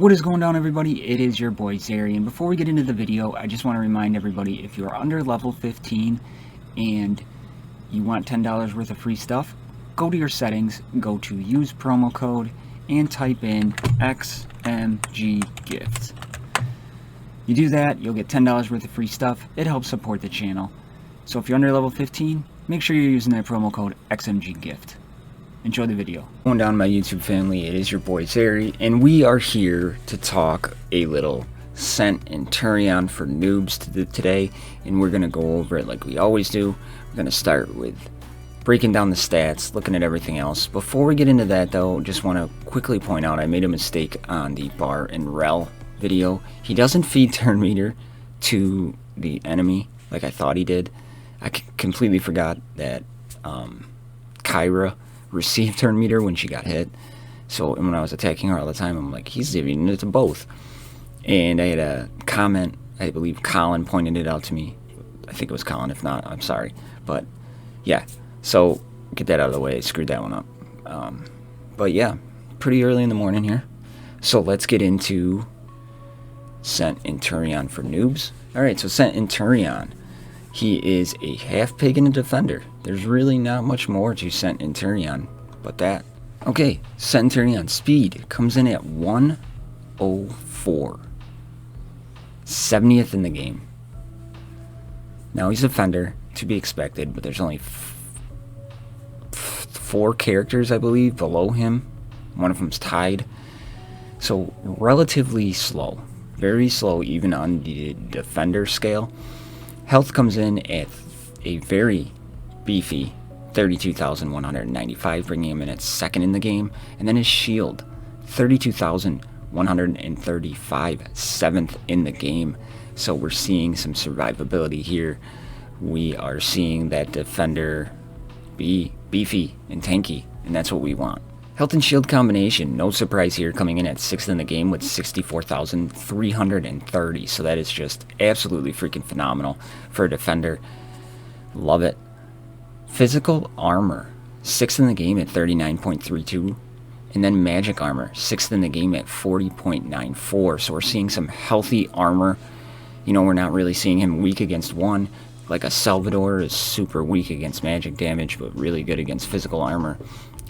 What is going on, everybody? It is your boy Zary, and before we get into the video, I just want to remind everybody, if you're under level 15 and you want $10 worth of free stuff, go to your settings, go to use promo code, and type in XMGGift. You do that, you'll get $10 worth of free stuff. It helps support the channel. So if you're under level 15, make sure you're using that promo code XMGGift. Enjoy the video. Going down my YouTube family, it is your boy Zary, and we are here to talk a little Sent in Turion for noobs today, and we're going to go over it like we always do. We're going to start with breaking down the stats, looking at everything else. Before we get into that though, just want to quickly point out I made a mistake on the bar and rel video. He doesn't feed turn meter to the enemy like I thought he did. I completely forgot that Kyra received turn meter when she got hit. So when I was attacking her all the time, I'm like, he's giving it to both. And I had a comment, I believe Colin pointed it out to me. I think it was Colin, if not, I'm sorry. But yeah, so get that out of the way, I screwed that one up. But yeah, pretty early in the morning here. So let's get into Sent in Turion for noobs. Alright, so Sent in Turion. He is a half pig and a defender. There's really not much more to Sent in Turion but that. Okay, Sent in Turion speed comes in at 104. 70th in the game. Now he's a defender, to be expected, but there's only 4 characters, I believe, below him. One of them's tied. So relatively slow. Very slow even on the defender scale. Health comes in at a very beefy 32,195, bringing him in at second in the game. And then his shield, 32,135, 7th in the game. So we're seeing some survivability here. We are seeing that defender be beefy and tanky, and that's what we want. Health and shield combination, no surprise here, coming in at 6th in the game with 64,330. So that is just absolutely freaking phenomenal for a defender. Love it. Physical armor, 6th in the game at 39.32. And then magic armor, 6th in the game at 40.94. So we're seeing some healthy armor. You know, we're not really seeing him weak against one. Like a Salvador is super weak against magic damage, but really good against physical armor.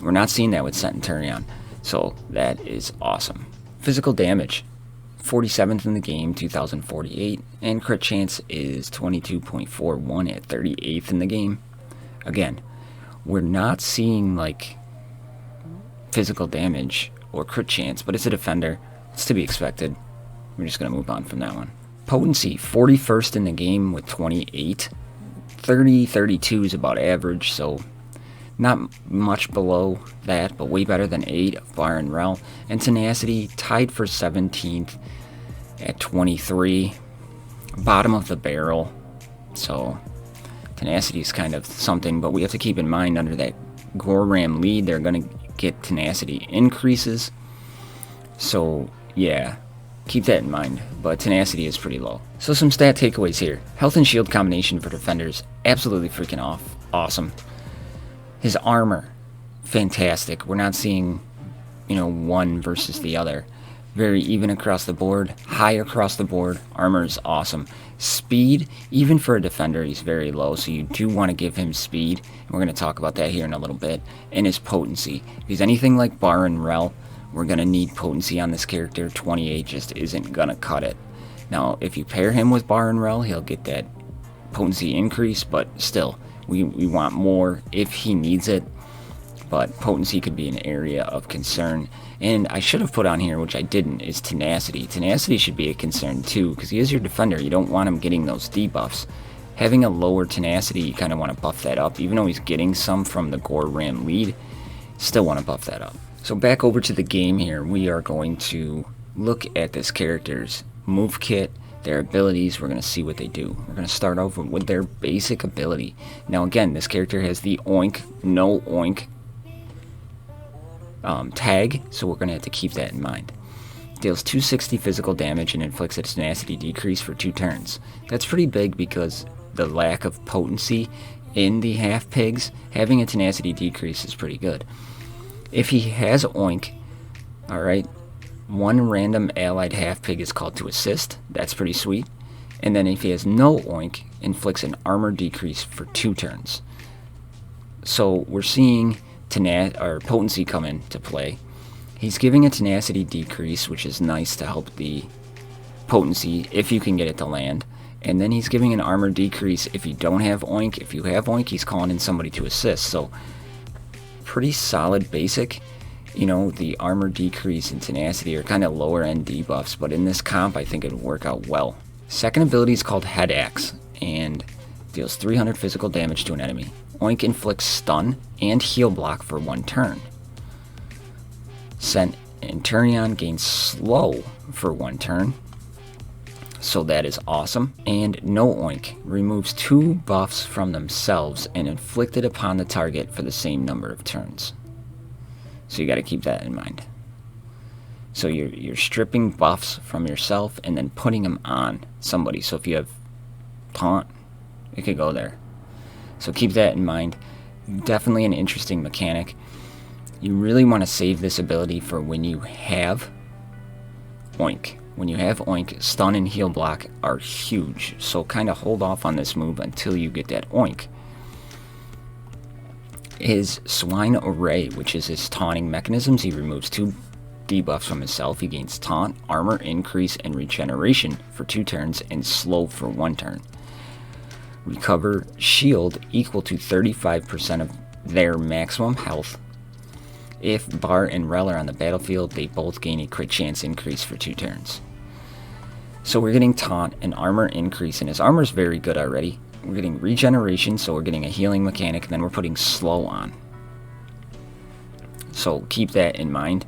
We're not seeing that with Sent in Turion, so that is awesome. Physical damage, 47th in the game, 2,048, and crit chance is 22.41 at 38th in the game. Again, we're not seeing like physical damage or crit chance, but it's a defender. It's to be expected. We're just going to move on from that one. Potency, 41st in the game with 28. 32 is about average, so not much below that, but way better than 8 of Bar and Rel. And Tenacity, tied for 17th at 23. Bottom of the barrel. So Tenacity is kind of something, but we have to keep in mind under that Goram lead, they're going to get Tenacity increases. So yeah, keep that in mind, but Tenacity is pretty low. So some stat takeaways here. Health and shield combination for defenders, absolutely freaking awesome. His armor, fantastic. We're not seeing, you know, one versus the other. Very even across the board, high across the board. Armor is awesome. Speed, even for a defender, he's very low, so you do want to give him speed. And we're going to talk about that here in a little bit. And his potency. If he's anything like Bar and Rel, we're going to need potency on this character. 28 just isn't going to cut it. Now, if you pair him with Bar and Rel, he'll get that potency increase, but still, we want more if he needs it. But potency could be an area of concern. And I should have put on here, which I didn't, is Tenacity. Tenacity should be a concern too, because he is your defender. You don't want him getting those debuffs. Having a lower Tenacity, you kind of want to buff that up. Even though he's getting some from the Goram lead, still want to buff that up. So back over to the game here, we are going to look at this character's move kit, their abilities. We're going to see what they do. We're going to start over with their basic ability. Now again, this character has the oink, no oink tag, so we're going to have to keep that in mind. Deals 260 physical damage and inflicts a tenacity decrease for 2 turns. That's pretty big because the lack of potency in the half pigs, having a tenacity decrease is pretty good. If he has oink, alright, one random allied half-pig is called to assist. That's pretty sweet. And then if he has no oink, inflicts an armor decrease for 2 turns. So we're seeing potency come into play. He's giving a tenacity decrease, which is nice to help the potency if you can get it to land. And then he's giving an armor decrease if you don't have oink. If you have oink, he's calling in somebody to assist. So pretty solid basic. You know, the armor decrease and tenacity are kind of lower end debuffs, but in this comp I think it would work out well. Second ability is called Head Axe and deals 300 physical damage to an enemy. Oink inflicts stun and heal block for 1 turn. Turion gains slow for 1 turn, so that is awesome. And no oink removes 2 buffs from themselves and inflicted upon the target for the same number of turns. So you got to keep that in mind. So you're stripping buffs from yourself and then putting them on somebody. So if you have taunt, it could go there. So keep that in mind. Definitely an interesting mechanic. You really want to save this ability for when you have oink. When you have oink, stun and heal block are huge. So kind of hold off on this move until you get that oink. His Swine Array, which is his taunting mechanisms, he removes 2 debuffs from himself. He gains taunt, armor increase, and regeneration for 2 turns, and slow for 1 turn. Recover shield equal to 35% of their maximum health. If Bar and Rel are on the battlefield, they both gain a crit chance increase for 2 turns. So we're getting taunt and armor increase, and his armor is very good already. We're getting regeneration, so we're getting a healing mechanic, and then we're putting slow on. So keep that in mind.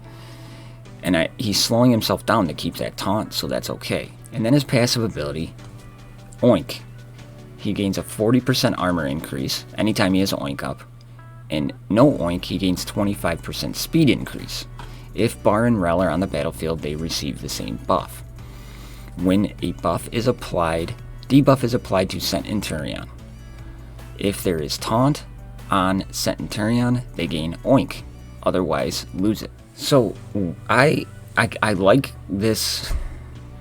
And he's slowing himself down to keep that taunt, so that's okay. And then his passive ability, Oink. He gains a 40% armor increase anytime he has Oink up. And no Oink, he gains 25% speed increase. If Bar and Rel are on the battlefield, they receive the same buff. When a buff is applied, debuff is applied to Turion. If there is taunt on Turion, they gain Oink. Otherwise, lose it. So I like this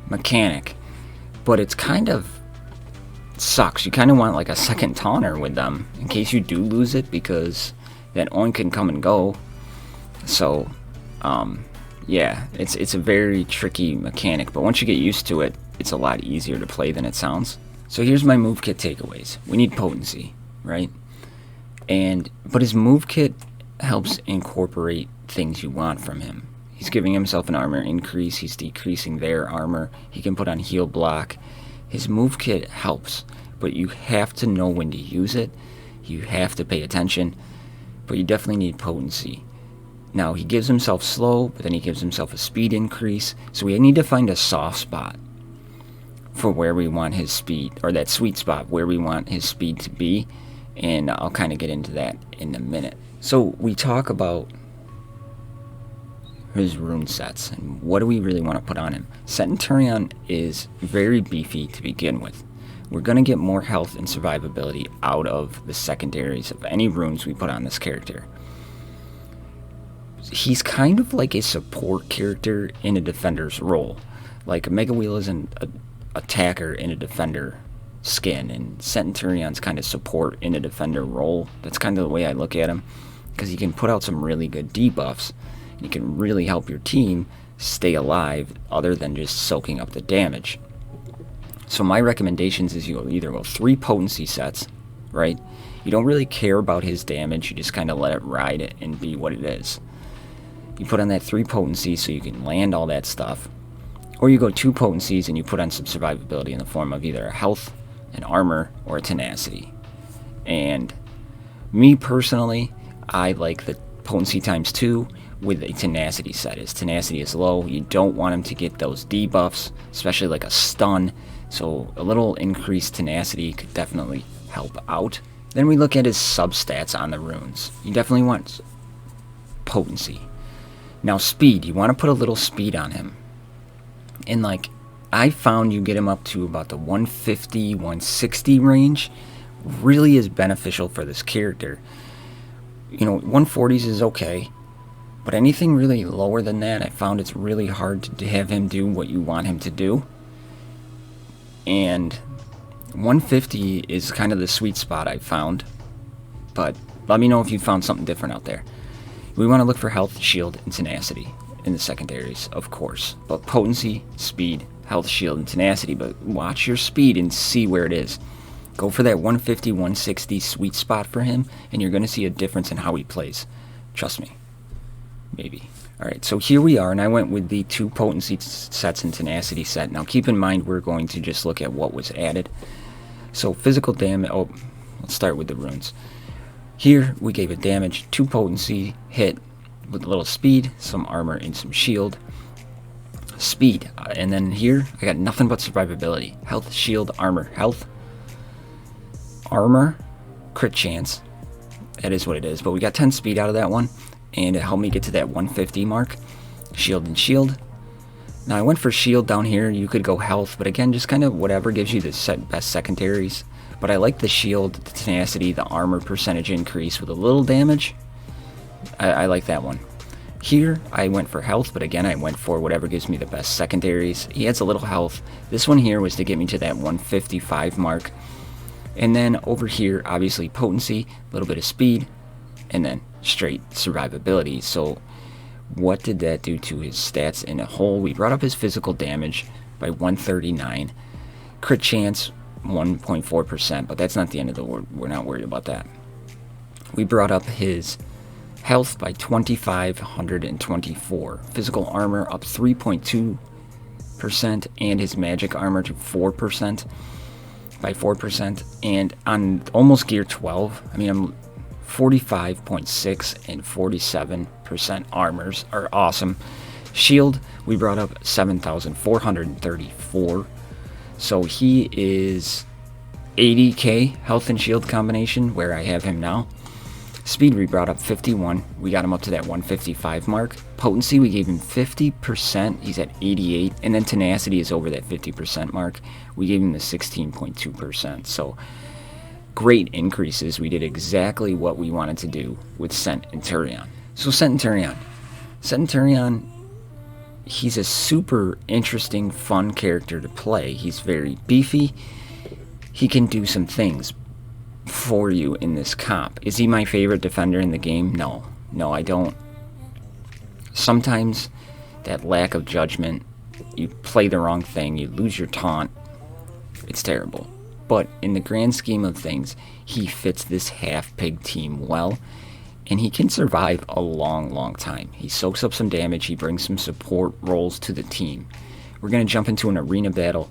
mechanic, but it's kind of sucks. You kind of want like a second taunter with them in case you do lose it, because that Oink can come and go. So yeah, it's a very tricky mechanic, but once you get used to it, it's a lot easier to play than it sounds. So here's my move kit takeaways. We need potency, right? But his move kit helps incorporate things you want from him. He's giving himself an armor increase, he's decreasing their armor, he can put on heal block. His move kit helps, but you have to know when to use it. You have to pay attention, but you definitely need potency. Now, he gives himself slow, but then he gives himself a speed increase, so we need to find a soft spot for where we want his speed, or that sweet spot where we want his speed to be, and I'll kind of get into that in a minute. So we talk about his rune sets and what do we really want to put on him. Turion is very beefy to begin with. We're going to get more health and survivability out of the secondaries of any runes we put on this character. He's kind of like a support character in a defender's role. Like Mega Wheel is an attacker in a defender skin, and Turion's kind of support in a defender role. That's kind of the way I look at him, because he can put out some really good debuffs. You can really help your team stay alive other than just soaking up the damage. So my recommendations is you either go 3 potency sets, right? You don't really care about his damage, you just kind of let it ride it and be what it is. You put on that 3 potency so you can land all that stuff. Or you go 2 potencies and you put on some survivability in the form of either a health, an armor, or a tenacity. And me personally, I like the potency times 2 with a tenacity set. His tenacity is low. You don't want him to get those debuffs, especially like a stun. So a little increased tenacity could definitely help out. Then we look at his substats on the runes. You definitely want potency. Now speed, you want to put a little speed on him. And like, I found you get him up to about the 150, 160 range really is beneficial for this character. You know, 140s is okay, But anything really lower than that, I found it's really hard to have him do what you want him to do. And 150 is kind of the sweet spot I found. But let me know if you found something different out there. We want to look for health, shield, and tenacity in the secondaries, of course. But potency, speed, health, shield, and tenacity. But watch your speed and see where it is. Go for that 150, 160 sweet spot for him, and you're going to see a difference in how he plays. Trust me. Maybe. Alright, so here we are, and I went with the 2 potency sets and tenacity set. Now keep in mind we're going to just look at what was added. So physical damage, let's start with the runes. Here we gave it damage, 2 potency, hit with a little speed, some armor, and some shield. Speed, and then here I got nothing but survivability. Health, shield, armor, health, armor, crit chance. That is what it is, but we got 10 speed out of that one. And it helped me get to that 150 mark. Shield and shield. Now I went for shield down here. You could go health, but again, just kind of whatever gives you the best secondaries. But I like the shield, the tenacity, the armor percentage increase with a little damage. I like that one. Here I went for health, but again I went for whatever gives me the best secondaries. He adds a little health. This one here was to get me to that 155 mark. And then over here, obviously potency, a little bit of speed, and then straight survivability. So what did that do to his stats in a whole? We brought up his physical damage by 139, crit chance 1.4%, but that's not the end of the world. We're not worried about that. We brought up his health by 2,524, physical armor up 3.2%, and his magic armor to 4% by 4%. And on almost gear 12, I mean, I'm 45.6 and 47% armors are awesome. Shield, we brought up 7,434. So he is 80k health and shield combination where I have him now. Speed, we brought up 51. We got him up to that 155 mark. Potency, we gave him 50%. He's at 88. And then tenacity is over that 50% mark. We gave him the 16.2%. So great increases. We did exactly what we wanted to do with Cent and Turion. So Cent and Turion, he's a super interesting, fun character to play. He's very beefy. He can do some things for you in this comp. Is he my favorite defender in the game? No, I don't. Sometimes that lack of judgment, you play the wrong thing, you lose your taunt. It's terrible. But in the grand scheme of things, he fits this half-pig team well, and he can survive a long time. He soaks up some damage, he brings some support roles to the team. We're going to jump into an arena battle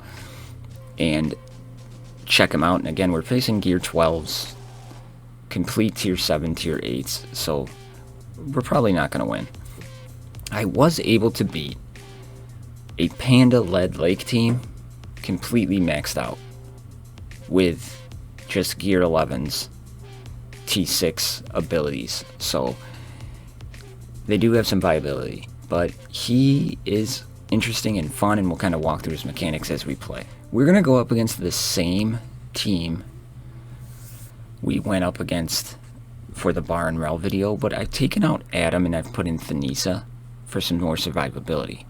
and check him out. And again, we're facing gear 12s, complete tier 7, tier 8s, so we're probably not going to win. I was able to beat a panda-led lake team completely maxed out with just gear 11's T6 abilities. So they do have some viability, but he is interesting and fun, and we'll kind of walk through his mechanics as we play. We're going to go up against the same team we went up against for the Bar and Rel video, but I've taken out Adam and I've put in Thanisa for some more survivability.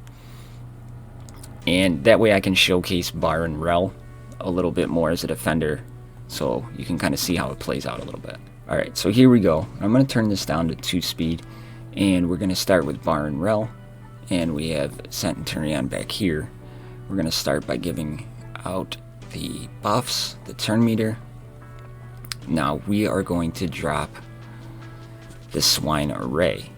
And that way I can showcase Bar and Rel a little bit more as a defender, so you can kind of see how it plays out a little bit. Alright, so here we go. I'm going to turn this down to 2 speed, and we're going to start with Bar and Rel, and we have Cent and Turion back here. We're going to start by giving out the buffs, the turn meter. Now we are going to drop the Swine Array.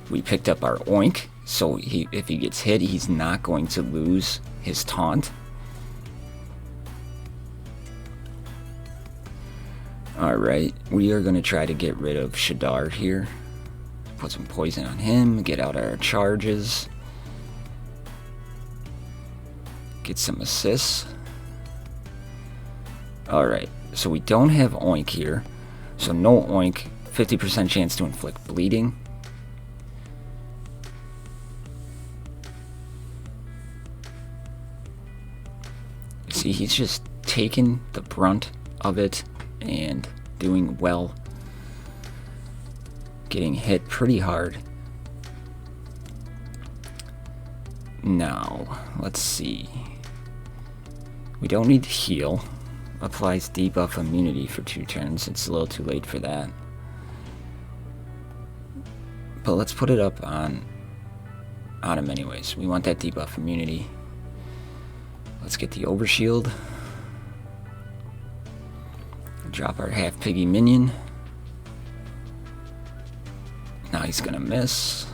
We picked up our Oink, so if he gets hit, he's not going to lose his taunt. Alright, we are going to try to get rid of Shadar here. Put some poison on him, get out our charges. Get some assists. Alright, so we don't have Oink here. So no Oink, 50% chance to inflict bleeding. See, he's just taking the brunt of it and doing well. getting hit pretty hard. Now, let's see. We don't need to heal. Applies debuff immunity for 2 turns. It's a little too late for that. But let's put it up on him anyways. We want that debuff immunity. Let's get the overshield. Drop our half piggy minion. Now he's gonna miss.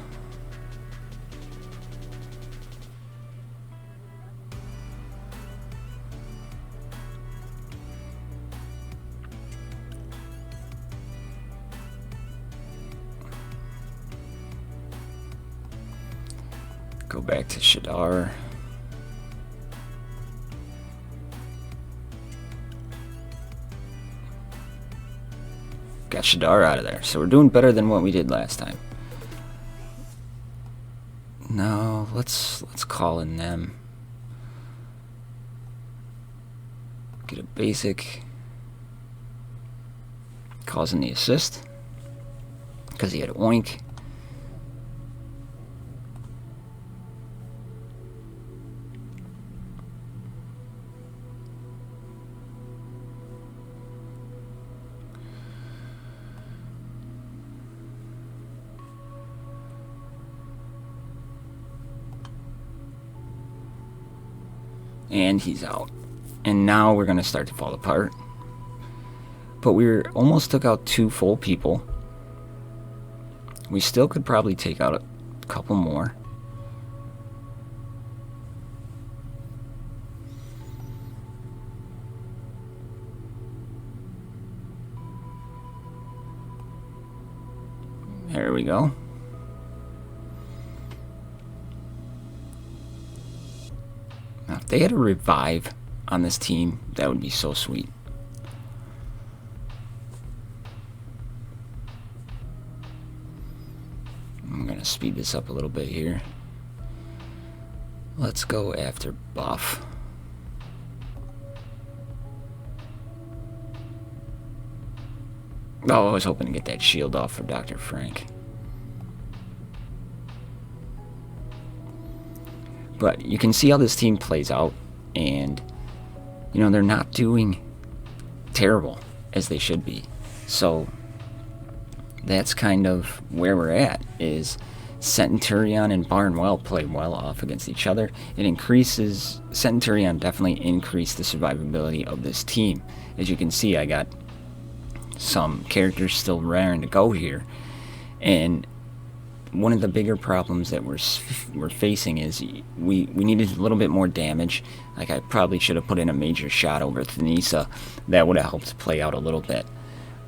Go back to Shadar. Got Shadar out of there, so we're doing better than what we did last time. Now let's call in them. Get a basic. Calls in the assist because he had oink. And he's out. And now we're going to start to fall apart. But we almost took out 2 full people. We still could probably take out a couple more. There we go. Now, if they had a revive on this team, that would be so sweet. I'm going to speed this up a little bit here. Let's go after buff. Oh, I was hoping to get that shield off for Dr. Frank. But you can see how this team plays out, and you know, they're not doing terrible as they should be. So that's kind of where we're at, is Turion and Barnwell play well off against each other. It increases, Turion definitely increased the survivability of this team. As you can see, I got some characters still raring to go here, and one of the bigger problems that we're facing is we needed a little bit more damage. Like, I probably should have put in a major shot over Thanisa. That would have helped play out a little bit.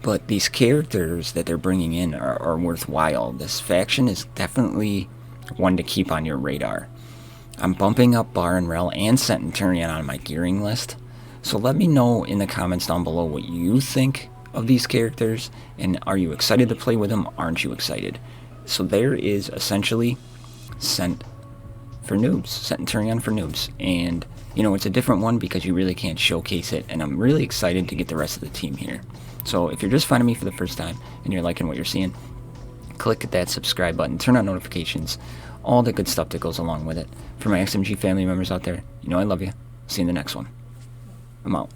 But these characters that they're bringing in are worthwhile. This faction is definitely one to keep on your radar. I'm bumping up Barnwell and Turion on my gearing list. So let me know in the comments down below what you think of these characters, and are you excited to play with them? Aren't you excited? So there is essentially Turion for Noobs, and you know, it's a different one because you really can't showcase it, and I'm really excited to get the rest of the team here. So if you're just finding me for the first time and you're liking what you're seeing, click that subscribe button, turn on notifications, all the good stuff that goes along with it. For my XMG family members out there, you know I love you. See you in the next one. I'm out.